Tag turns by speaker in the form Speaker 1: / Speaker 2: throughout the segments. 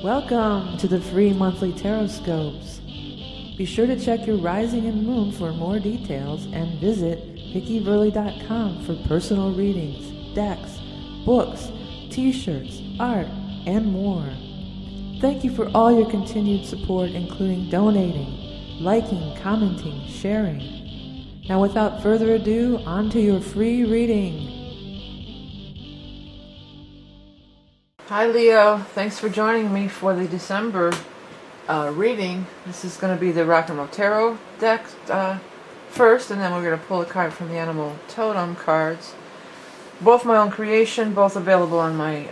Speaker 1: Welcome to the free monthly tarot scopes. Be sure to check your rising and moon for more details and visit VickieVerley.com for personal readings, decks, books, t-shirts, art, and more. Thank you for all your continued support, including donating, liking, commenting, sharing. Now without further ado, on to your free reading. Hi Leo, thanks for joining me for the December reading. This is going to be the Rock and Roll Tarot deck first, and then we're going to pull a card from the Animal Totem cards. Both my own creation, both available on my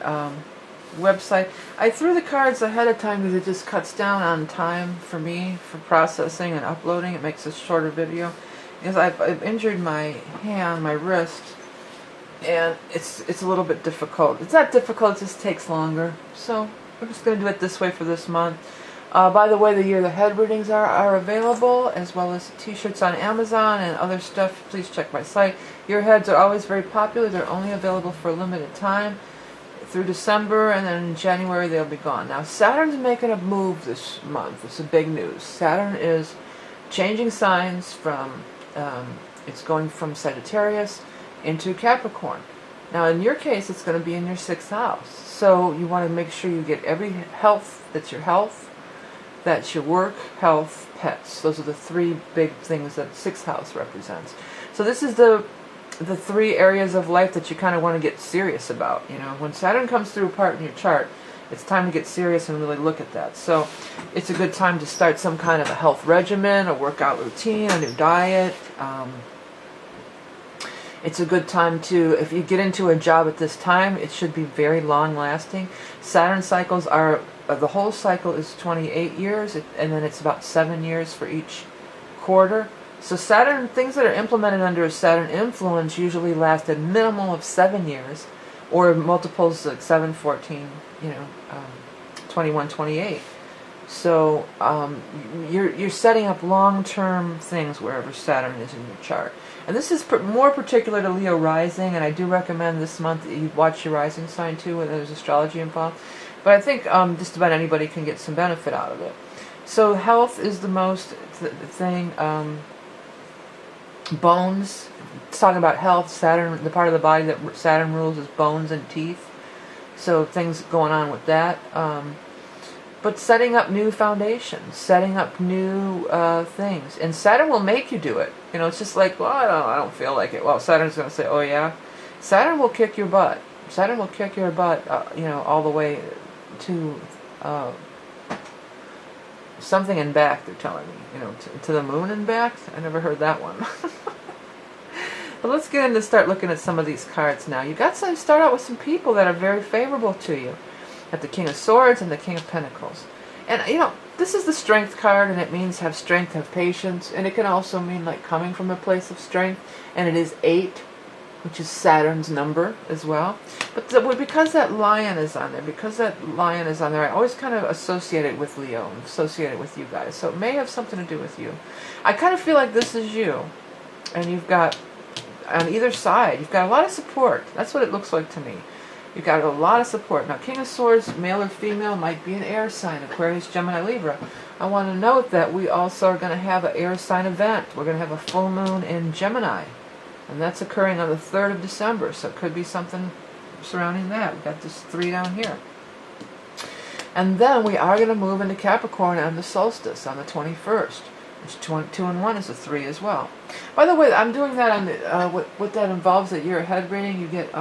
Speaker 1: website. I threw the cards ahead of time because it just cuts down on time for me for processing and uploading. It makes a shorter video because I've injured my hand, my wrist, and it's a little bit difficult. It's not difficult, it just takes longer. So we're just going to do it this way for this month. By the way, the year the head readings are available, as well as t-shirts on Amazon and other stuff. Please check my site. Year heads are always very popular. They're only available for a limited time through December, and then in January they'll be gone. Now Saturn's making a move this month. It's a big news. Saturn is changing signs from, it's going from Sagittarius into Capricorn. Now in your case it's going to be in your 6th house, so you want to make sure you get every health. That's your health, that's your work, health, pets. Those are the 3 big things that 6th house represents. So this is the 3 areas of life that you kind of want to get serious about. You know, when Saturn comes through a part in your chart, it's time to get serious and really look at that. So it's a good time to start some kind of a health regimen, a workout routine, a new diet. It's a good time to, if you get into a job at this time, it should be very long lasting. Saturn cycles are, the whole cycle is 28 years, and then it's about 7 years for each quarter. So Saturn, things that are implemented under a Saturn influence usually last a minimum of 7 years, or multiples like 7, 14, 21, 28. So you're setting up long-term things wherever Saturn is in your chart. And this is more particular to Leo rising, and I do recommend this month that you watch your rising sign too, where there's astrology involved. But I think just about anybody can get some benefit out of it. So health is the most thing. Bones, it's talking about health. Saturn, the part of the body that Saturn rules is bones and teeth. So things going on with that. But setting up new foundations, setting up new things. And Saturn will make you do it. You know, it's just like, well, I don't feel like it. Well, Saturn's going to say, oh yeah. Saturn will kick your butt. Saturn will kick your butt, all the way to something and back, they're telling me. To the moon and back? I never heard that one. But let's get into start looking at some of these cards now. You got to start out with some people that are very favorable to you. At the King of Swords and the King of Pentacles. And, this is the Strength card, and it means have strength, have patience. And it can also mean, like, coming from a place of strength. And it is 8, which is Saturn's number as well. But because that lion is on there, I always kind of associate it with Leo, and associate it with you guys. So it may have something to do with you. I kind of feel like this is you. And you've got, on either side, you've got a lot of support. That's what it looks like to me. You've got a lot of support. Now, King of Swords, male or female, might be an air sign, Aquarius, Gemini, Libra. I want to note that we also are going to have an air sign event. We're going to have a full moon in Gemini. And that's occurring on the 3rd of December. So it could be something surrounding that. We've got this 3 down here. And then we are going to move into Capricorn on the solstice on the 21st. Which 2 and 1 is a 3 as well. By the way, I'm doing that on the, what that involves, that year ahead reading. You get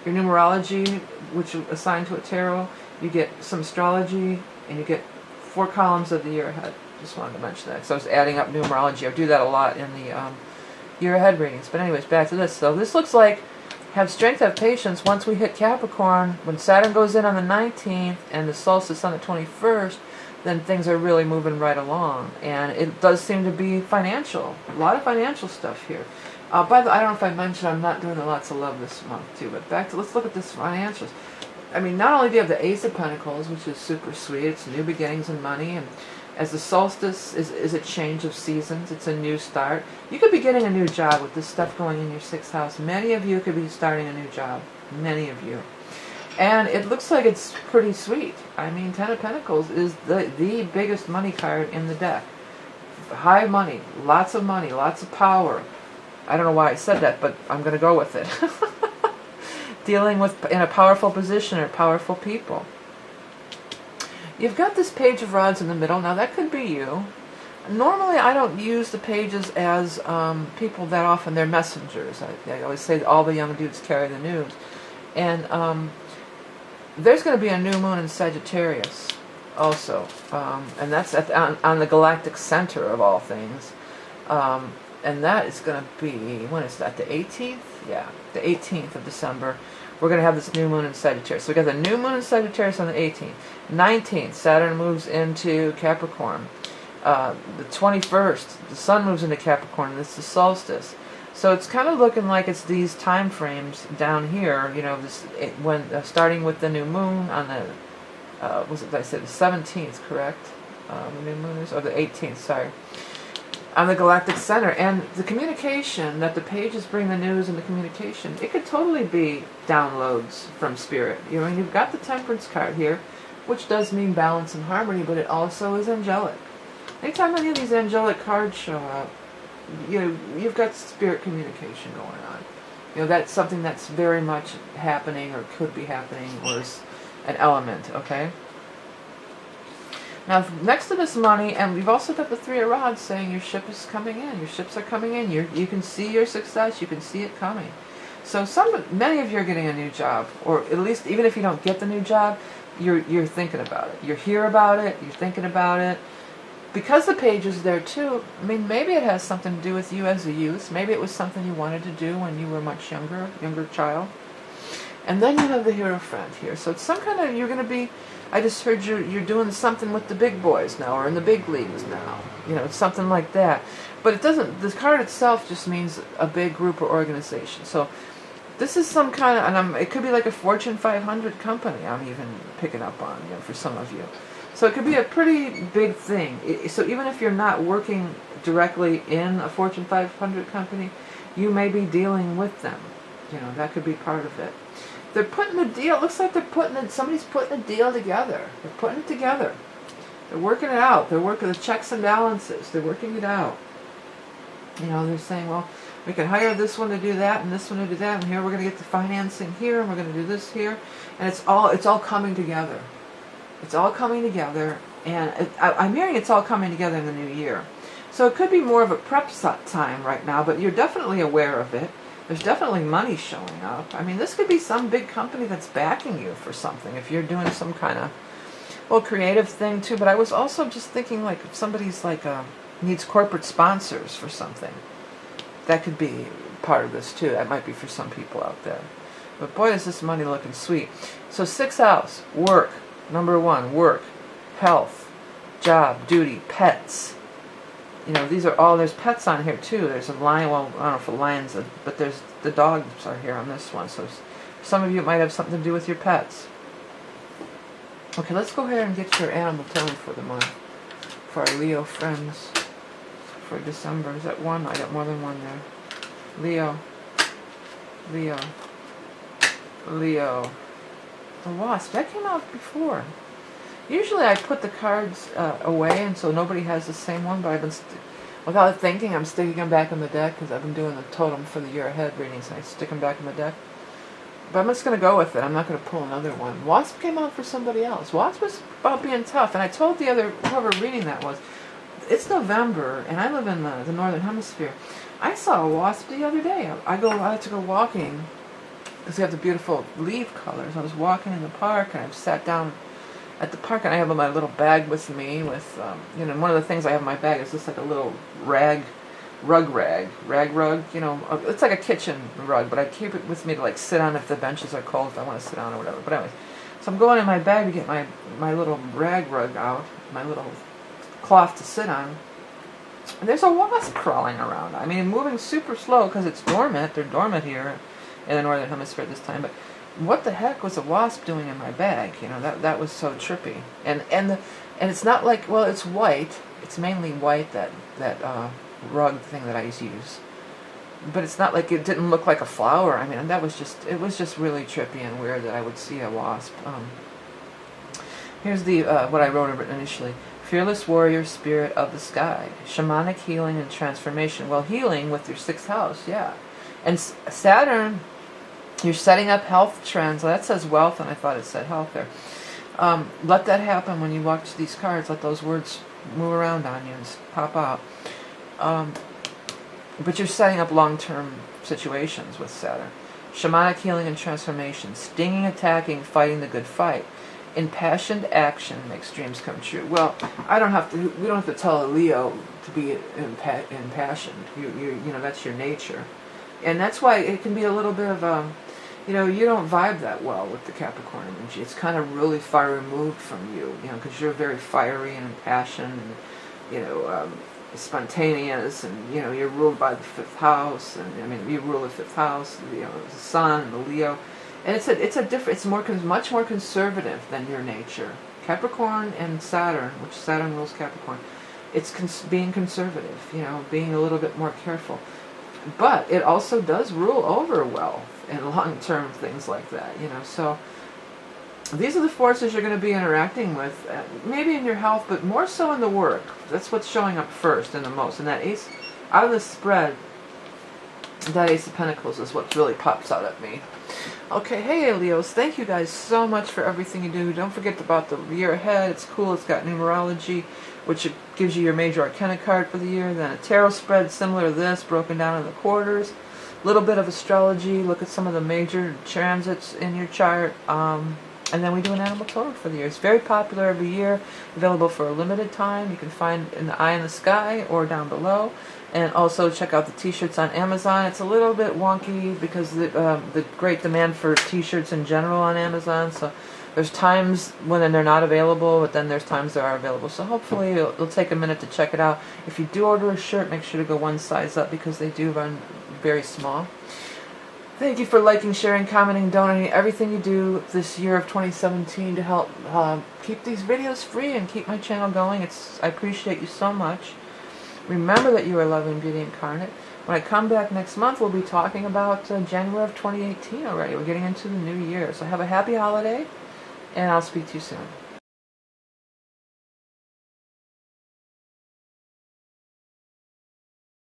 Speaker 1: your numerology, which is assigned to a tarot. You get some astrology, and you get 4 columns of the year ahead. Just wanted to mention that. So I was adding up numerology. I do that a lot in the year ahead readings. But anyways, back to this. So this looks like have strength, have patience. Once we hit Capricorn, when Saturn goes in on the 19th and the solstice on the 21st, then things are really moving right along. And it does seem to be financial. A lot of financial stuff here. By the way, I don't know if I mentioned I'm not doing lots of love this month too, but back to, let's look at this financials. I mean, not only do you have the Ace of Pentacles, which is super sweet, it's new beginnings and money, and as the solstice is a change of seasons, it's a new start. You could be getting a new job with this stuff going in your 6th house. Many of you could be starting a new job. Many of you. And it looks like it's pretty sweet. I mean, Ten of Pentacles is the biggest money card in the deck. High money, lots of power. I don't know why I said that, but I'm going to go with it. Dealing with in a powerful position or powerful people. You've got this Page of Rods in the middle. Now that could be you. Normally I don't use the pages as people that often. They're messengers. I always say that all the young dudes carry the news. And there's going to be a new moon in Sagittarius also. And that's on the galactic center of all things. And that is going to be, when is that, the 18th? Yeah, the 18th of December. We're going to have this new moon in Sagittarius. So we got the new moon in Sagittarius on the 18th. 19th, Saturn moves into Capricorn. The 21st, the Sun moves into Capricorn, and it's the solstice. So it's kind of looking like it's these time frames down here, you know, starting with the new moon on the, did I say the 17th, correct? The new moon is, or the 18th, sorry. On the galactic center, and the communication that the pages bring, the news and the communication, it could totally be downloads from spirit. You know, and you've got the Temperance card here, which does mean balance and harmony, but it also is angelic. Anytime any of these angelic cards show up, you know, you've got spirit communication going on. You know, that's something that's very much happening or could be happening, or is an element, okay? Now, next to this money, and we've also got the Three of Rods saying your ship is coming in. Your ships are coming in. You can see your success. You can see it coming. So many of you are getting a new job, or at least even if you don't get the new job, you're thinking about it. You hear about it. You're thinking about it. Because the page is there too, I mean, maybe it has something to do with you as a youth. Maybe it was something you wanted to do when you were much younger child. And then you have the Hierophant here. So it's some kind of, you're going to be, I just heard you're doing something with the big boys now, or in the big leagues now. You know, it's something like that. But it doesn't, this card itself just means a big group or organization. So this is some kind of, and it could be like a Fortune 500 company I'm even picking up on, you know, for some of you. So it could be a pretty big thing. So even if you're not working directly in a Fortune 500 company, you may be dealing with them. You know, that could be part of it. They're putting a deal, it looks like somebody's putting a deal together. They're putting it together. They're working it out. They're working the checks and balances. They're working it out. You know, they're saying, well, we can hire this one to do that and this one to do that, and here we're going to get the financing here, and we're going to do this here. And it's all coming together. It's all coming together, and I'm hearing it's all coming together in the new year. So it could be more of a prep time right now, but you're definitely aware of it. There's definitely money showing up. I mean, this could be some big company that's backing you for something, if you're doing some kind of, well, creative thing too. But I was also just thinking, like, if somebody's like needs corporate sponsors for something, that could be part of this too. That might be for some people out there. But boy, is this money looking sweet. So 6th house, work. Number 1, work, health, job, duty, pets. You know, these are all, there's pets on here too. There's a lion, well, I don't know if a lion's, but there's, the dogs are here on this one. So some of you might have something to do with your pets. Okay, let's go ahead and get your animal tone for the month. For our Leo friends. For December. Is that one? I got more than one there. Leo. Leo. Leo. The Wasp. That came out before. Usually I put the cards away, and so nobody has the same one, but I've been, without thinking, I'm sticking them back in the deck, because I've been doing the totem for the year ahead readings, and I stick them back in the deck. But I'm just going to go with it. I'm not going to pull another one. Wasp came out for somebody else. Wasp was about being tough, and I told the other, whoever reading that was, it's November, and I live in the Northern Hemisphere. I saw a wasp the other day. I had to go walking, because we have the beautiful leaf colors. I was walking in the park, and I sat down at the park, and I have my little bag with me with, you know, one of the things I have in my bag is just like a little rag, you know, it's like a kitchen rug, but I keep it with me to like sit on if the benches are cold, if I want to sit down or whatever. But anyways, so I'm going in my bag to get my little rag rug out, my little cloth to sit on, and there's a wasp crawling around. I mean, moving super slow because it's dormant. They're dormant here in the Northern Hemisphere this time, but what the heck was a wasp doing in my bag? You know, that was so trippy. And it's not like, well, it's white. It's mainly white, that rug thing that I use. but it's not like, it didn't look like a flower. I mean, that was just, it was just really trippy and weird that I would see a wasp. Here's the what I wrote initially. Fearless warrior, spirit of the sky. Shamanic healing and transformation. Well, healing with your 6th house, yeah. And Saturn, you're setting up health trends. Well, that says wealth, and I thought it said health there. Let that happen when you watch these cards. Let those words move around on you and pop out. But you're setting up long-term situations with Saturn. Shamanic healing and transformation. Stinging, attacking, fighting the good fight. Impassioned action makes dreams come true. Well, we don't have to tell a Leo to be impassioned. You know, that's your nature. And that's why it can be a little bit of, you know, you don't vibe that well with the Capricorn energy. It's kind of really far removed from you, you know, because you're very fiery and impassioned and, you know, spontaneous, and, you know, you're ruled by the 5th house, and, I mean, you rule the 5th house, you know, the Sun and the Leo. And it's much more conservative than your nature. Capricorn and Saturn, which Saturn rules Capricorn, it's being conservative, you know, being a little bit more careful. But it also does rule over wealth and long-term things like that, you know. So these are the forces you're going to be interacting with, maybe in your health, but more so in the work. That's what's showing up first and the most. And that ace, out of the spread, that Ace of Pentacles is what really pops out at me. Okay, hey Leos, thank you guys so much for everything you do. Don't forget about the year ahead. It's cool. It's got numerology, which gives you your major arcana card for the year. Then a tarot spread similar to this, broken down into quarters. A little bit of astrology. Look at some of the major transits in your chart. And then we do an animal totem for the year. It's very popular every year. Available for a limited time. You can find in the eye in the sky or down below. And also check out the t-shirts on Amazon. It's a little bit wonky because the great demand for t-shirts in general on Amazon. So there's times when they're not available, but then there's times they are available. So hopefully it'll take a minute to check it out. If you do order a shirt, make sure to go one size up because they do run very small. Thank you for liking, sharing, commenting, donating, everything you do this year of 2017 to help keep these videos free and keep my channel going. I appreciate you so much. Remember that you are love and beauty incarnate. When I come back next month, we'll be talking about January of 2018 already. We're getting into the new year. So have a happy holiday, and I'll speak to you soon.